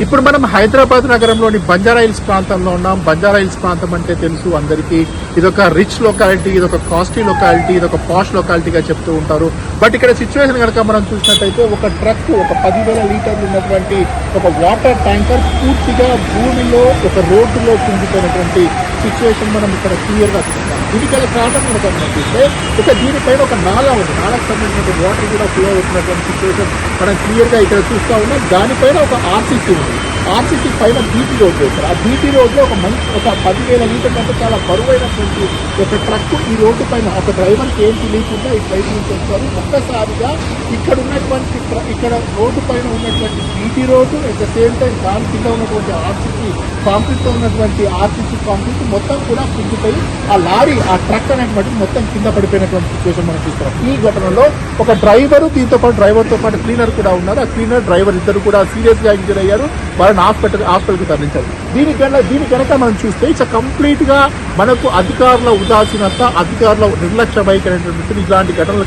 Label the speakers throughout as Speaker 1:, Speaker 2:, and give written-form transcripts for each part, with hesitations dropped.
Speaker 1: ఇప్పుడు మనం హైదరాబాద్ నగరంలోని బంజారాహిల్స్ ప్రాంతంలో ఉన్నాం. బంజారాహిల్స్ ప్రాంతం అంటే తెలుసు అందరికీ, ఇదొక రిచ్ లొకాలిటీ, ఇదొక కాస్ట్లీ లొకాలిటీ, ఇదొక పాష్ లొకాలిటీగా చెప్తూ ఉంటారు. బట్ ఇక్కడ సిచ్యువేషన్ కనుక మనం చూసినట్టయితే ఒక ట్రక్, ఒక 10,000 లీటర్లు ఉన్నటువంటి ఒక వాటర్ ట్యాంకర్ పూర్తిగా భూమిలో ఒక రోడ్డులో కుంగిపోయినటువంటి సిచ్యువేషన్ మనం ఇక్కడ క్లియర్ గా చూస్తాం. దీనికి కారణం కనుక చూస్తే దీనిపైన ఒక నాలా ఉంది, నాలకు సంబంధించిన వాటర్ కూడా ఫ్లో అవుతున్నటువంటి సిచ్యువేషన్ మనం క్లియర్ గా ఇక్కడ చూస్తా ఉన్నాం. దానిపైన ఒక ఆర్సీసీ ఉంది, ఆర్సీసీ పైన బీటీ రోడ్ వేస్తారు. ఆ బీటీ రోడ్ లో ఒక 10,000 లీటర్ల కంటే చాలా బరువైనటువంటి ఒక ట్రక్ ఈ రోడ్డు పైన ఒక డ్రైవర్కి ఏం తెలియకుండా ఈ డ్రైవ్ నుంచి వస్తారు. ఒక్కసారిగా ఇక్కడ ఉన్నటువంటి ఇక్కడ రోడ్డు పైన ఉన్నటువంటి BT road at the same time దాని కింద ఉన్నటువంటి ఆర్సీసీ కాంక్రీట్ తో ఉన్నటువంటి ఆర్సీసీ కాంక్రీట్ మొత్తం కూడా కుంగిపోయి ఆ లారీ, ఆ ట్రక్ అనేటువంటి మొత్తం కింద పడిపోయినటువంటి సిచ్యువేషన్ మనం చూస్తున్నాం. ఈ ఘటనలో ఒక డ్రైవర్, దీంతో పాటు డ్రైవర్ తో పాటు క్లీనర్ కూడా ఉన్నారు. ఆ క్లీనర్, డ్రైవర్ ఇద్దరు కూడా సీరియస్ గా ఇంజూర్ అయ్యారు. వాళ్ళని హాస్పిటల్కి తరలించారు. దీని కనుక మనం చూస్తే ఇట్స్ కంప్లీట్ గా మనకు అధికారుల ఉదాసీనత, అధికారుల నిర్లక్ష్య వైఖరి ఇలాంటి ఘటనల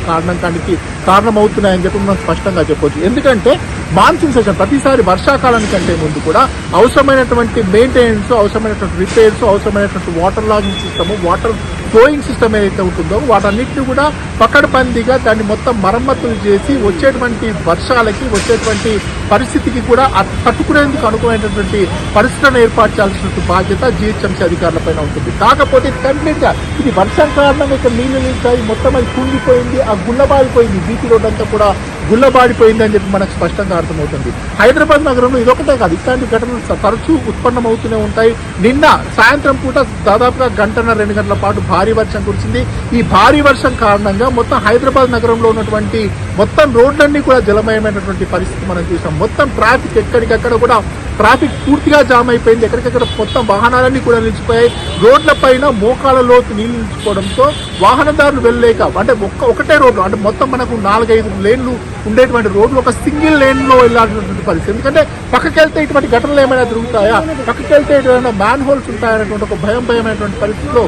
Speaker 1: కారణమవుతున్నాయని చెప్పి మనం స్పష్టంగా చెప్పవచ్చు. ఎందుకంటే మాన్సూన్ సెషన్ ప్రతిసారి వర్షాకాలానికంటే ముందు కూడా అవసరమైనటువంటి మెయింటెనెన్స్, అవసరమైనటువంటి రిపేర్స్, అవసరమైనటువంటి water logging system, water flowing system ఏదైతే ఉంటుందో వాటన్నిటిని కూడా పకడ్బందీగా దాన్ని మొత్తం మరమ్మతులు చేసి వచ్చేటువంటి వర్షాలకి, వచ్చేటువంటి పరిస్థితికి కూడా తట్టుకునేందుకు అనుకునేటటువంటి పరిస్థితులను ఏర్పాటు చేయాల్సిన బాధ్యత జీహెచ్ఎంసీ అధికారులపైన ఉంటుంది. కాకపోతే కంప్లీట్ గా ఇది వర్షం కారణంగా ఇక్కడ నీళ్లు నిలిచాయి, మొత్తం అది కుంగిపోయింది, ఆ గుల్లబాడిపోయింది, బీటీ రోడ్ అంతా కూడా గుల్లబాడిపోయింది అని చెప్పి మనకు స్పష్టంగా అర్థమవుతుంది. హైదరాబాద్ నగరంలో ఇదొకటే కాదు, ఇట్లాంటి ఘటనలు తరచూ ఉత్పన్నమవుతూనే ఉంటాయి. నిన్న సాయంత్రం పూట దాదాపుగా 1-2 గంటల పాటు భారీ వర్షం కురిసింది. ఈ భారీ వర్షం కారణంగా మొత్తం హైదరాబాద్ నగరంలో ఉన్నటువంటి మొత్తం రోడ్లన్నీ కూడా జలమయమైనటువంటి పరిస్థితి మనం చూసాం. మొత్తం ట్రాఫిక్ ఎక్కడికక్కడ కూడా ట్రాఫిక్ పూర్తిగా జామ్ అయిపోయింది. ఎక్కడికక్కడ మొత్తం వాహనాలన్నీ కూడా నిలిచిపోయాయి. రోడ్ల పైన మోకాల లోతు నీళ్లు నిలిచిపోవడంతో వాహనదారులు వెళ్ళలేక, అంటే ఒకటే రోడ్లు, అంటే మొత్తం మనకు 4-5 లేన్లు ఉండేటువంటి రోడ్లు ఒక సింగిల్ లేన్ లో వెళ్ళాల్సినటువంటి పరిస్థితి. ఎందుకంటే పక్కకి వెళ్తే ఇటువంటి ఘటనలు ఏమైనా జరుగుతాయా, పక్కకి వెళ్తే ఏమైనా మ్యాన్ హోల్స్ ఉంటాయనేటువంటి ఒక భయమైనటువంటి పరిస్థితిలో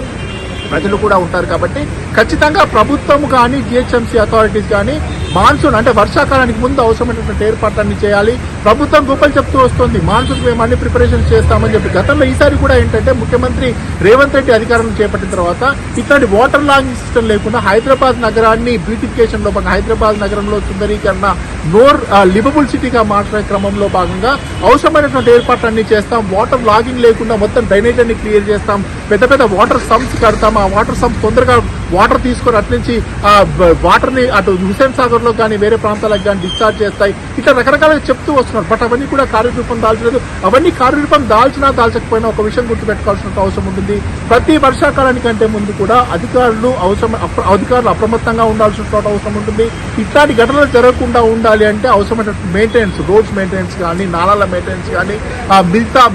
Speaker 1: ప్రజలు కూడా ఉంటారు. కాబట్టి ఖచ్చితంగా ప్రభుత్వం కానీ, జిహెచ్ఎంసీ అథారిటీస్ కానీ మాన్సూన్ అంటే వర్షాకాలానికి ముందు అవసరమైనటువంటి ఏర్పాట్లన్నీ చేయాలి. ప్రభుత్వం గొప్పలు చెప్తూ వస్తుంది, మాన్సూన్ మేము అన్ని ప్రిపరేషన్ చేస్తామని చెప్పి. గతంలో ఈసారి కూడా ఏంటంటే ముఖ్యమంత్రి రేవంత్ రెడ్డి అధికారం చేపట్టిన తర్వాత ఇట్లాంటి వాటర్ లాగింగ్ సిస్టమ్ లేకుండా హైదరాబాద్ నగరాన్ని బ్యూటిఫికేషన్ లో భాగంగా, హైదరాబాద్ నగరంలో సుందరీకరణ, లివబుల్ సిటీగా మార్చే క్రమంలో భాగంగా అవసరమైనటువంటి ఏర్పాట్లన్నీ చేస్తాం. వాటర్ లాగింగ్ లేకుండా మొత్తం డ్రైనేజ్ అన్ని క్లియర్ చేస్తాం. పెద్ద వాటర్ సంప్స్ కడతాం. ఆ వాటర్ సంప్ తొందరగా వాటర్ తీసుకొని అటు నుంచి ఆ వాటర్ ని అటు హుసేన్ సాగర్ లో కానీ వేరే ప్రాంతాలకు కానీ డిశ్చార్జ్ చేస్తాయి. ఇట్లా రకరకాలుగా చెప్తూ వస్తున్నారు. బట్ అవన్నీ కూడా కార్యరూపం దాల్చలేదు. అవన్నీ కార్యరూపం దాల్చకపోయినా ఒక విషయం గుర్తుపెట్టుకోవాల్సిన అవసరం ఉంటుంది. ప్రతి వర్షాకాలానికంటే ముందు కూడా అధికారులు అప్రమత్తంగా ఉండాల్సిన అవసరం ఉంటుంది. ఇట్లాంటి ఘటనలు జరగకుండా ఉండాలి అంటే అవసరమైన మెయింటెనెన్స్, రోడ్స్ మెయింటెనెన్స్ కానీ, నాలాల మెయింటెనెన్స్ కానీ,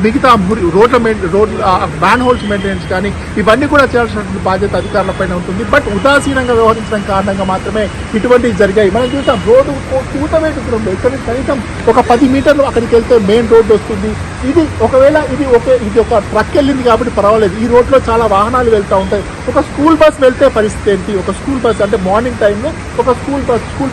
Speaker 1: మిగతా రోడ్ల మ్యాన్ హోల్స్ మెయింటెనెన్స్ కానీ ఇవన్నీ కూడా చేయాల్సినటువంటి బాధ్యత అధికారులపైన ఉంటుంది. బట్ ఉదాసీనంగా వ్యవహరించడం కారణంగా మాత్రమే ఇటువంటివి జరిగాయి. మనం చూసాం రోడ్డు కూతవేటు దూరంలో ఇక్కడ కనీసం ఒక 10 మీటర్లు అక్కడికి వెళ్తే మెయిన్ రోడ్డు వస్తుంది. ఇది ఒకవేళ ఇది ఒక ట్రక్ వెళ్ళింది కాబట్టి పర్వాలేదు. ఈ రోడ్లో చాలా వాహనాలు వెళ్తూ ఉంటాయి. ఒక స్కూల్ బస్ వెళ్తే పరిస్థితి ఏంటి? ఒక స్కూల్ బస్ అంటే మార్నింగ్ టైంలో ఒక స్కూల్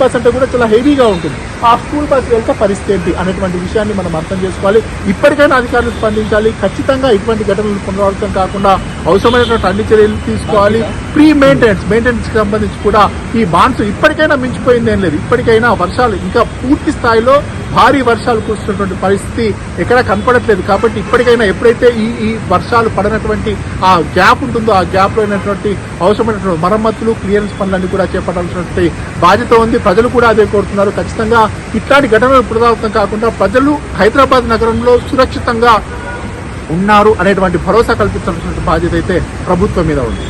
Speaker 1: బస్ అంటే కూడా చాలా హెవీగా ఉంటుంది. ఆ స్కూల్ బస్ వెళ్తే పరిస్థితి ఏంటి అనేటువంటి విషయాన్ని మనం అర్థం చేసుకోవాలి. ఇప్పటికైనా అధికారులు స్పందించాలి. ఖచ్చితంగా ఇటువంటి ఘటనలు పునరావృతం కాకుండా అవసరమైనటువంటి అన్ని చర్యలు తీసుకోవాలి. ప్రీ మెయింటెనెన్స్ కి సంబంధించి కూడా ఈ మాన్సూన్ ఇప్పటికైనా మించిపోయింది ఏం లేదు. ఇప్పటికైనా వర్షాలు ఇంకా పూర్తి స్థాయిలో భారీ వర్షాలు కురుస్తున్నటువంటి పరిస్థితి ఎక్కడా కనపడట్లేదు. కాబట్టి ఇప్పటికైనా ఎప్పుడైతే ఈ వర్షాలు పడినటువంటి ఆ గ్యాప్ ఉంటుందో ఆ గ్యాప్ లో అయినటువంటి అవసరమైనటువంటి మరమ్మతులు, క్లియరెన్స్ పనులన్నీ కూడా చేపట్టాల్సినటువంటి బాధ్యత ఉంది. ప్రజలు కూడా అదే కోరుతున్నారు. ఖచ్చితంగా ఇట్లాంటి ఘటనలు పునరావృతం కాకుండా ప్రజలు హైదరాబాద్ నగరంలో సురక్షితంగా ఉన్నారు అనేటువంటి భరోసా కల్పించాల్సినటువంటి బాధ్యత అయితే ప్రభుత్వం మీద ఉంది.